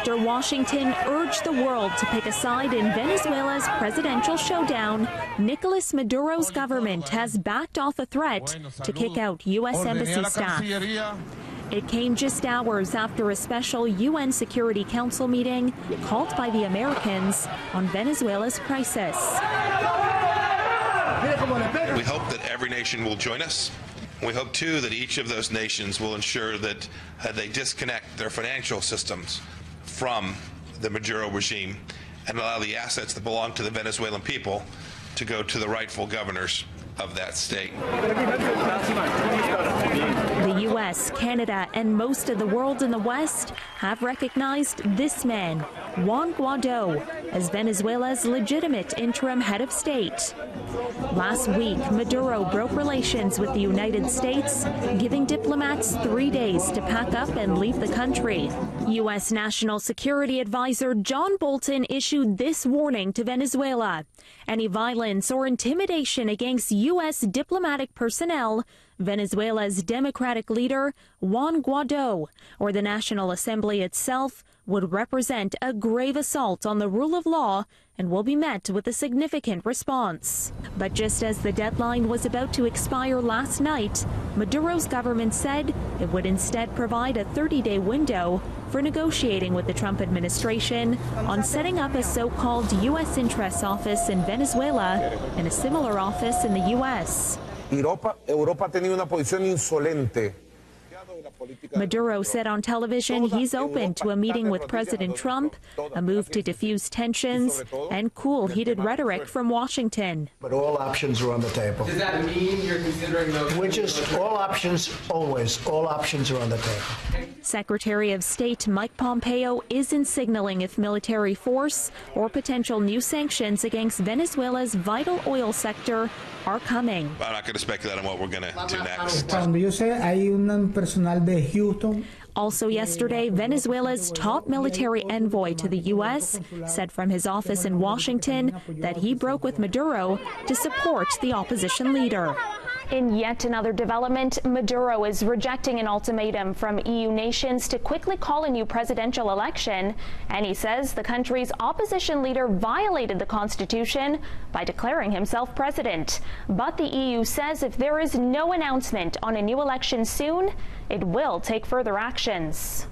after Washington urged the world to pick a side in Venezuela's presidential showdown, Nicolas Maduro's government has backed off a threat to kick out U.S. embassy staff. It came just hours after a special UN Security Council meeting called by the Americans on Venezuela's crisis. We hope that every nation will join us. We hope, too, that each of those nations will ensure that they disconnect their financial systems from the Maduro regime and allow the assets that belong to the Venezuelan people to go to the rightful governors of that state. The U.S., Canada, and most of the world in the West have recognized this man, Juan Guaido, as Venezuela's legitimate interim head of state. Last week, Maduro broke relations with the United States, giving diplomats 3 days to pack up and leave the country. U.S. National Security Advisor John Bolton issued this warning to Venezuela: any violence or intimidation against U.S. diplomatic personnel, Venezuela's Democratic leader, Juan Guaido, or the National Assembly itself would represent a grave assault on the rule of law and will be met with a significant response. But just as the deadline was about to expire last night, Maduro's government said it would instead provide a 30-day window for negotiating with the Trump administration on setting up a so-called U.S. Interests Office in Venezuela and a similar office in the U.S. Europa ha tenido una posición insolente. Maduro said on television he's open to a meeting with President Trump, a move to diffuse tensions and cool heated rhetoric from Washington. But all options are on the table. Does that mean you're considering those? Which is all options, always. All options are on the table. Secretary of State Mike Pompeo isn't signaling if military force or potential new sanctions against Venezuela's vital oil sector are coming. I'm not going to speculate on what we're going to do next. Cuando yo sé, hay un personal de Houston. Also yesterday, Venezuela's top military envoy to the U.S. said from his office in Washington that he broke with Maduro to support the opposition leader. In yet another development, Maduro is rejecting an ultimatum from EU nations to quickly call a new presidential election, and he says the country's opposition leader violated the constitution by declaring himself president. But the EU says if there is no announcement on a new election soon, it will take further actions.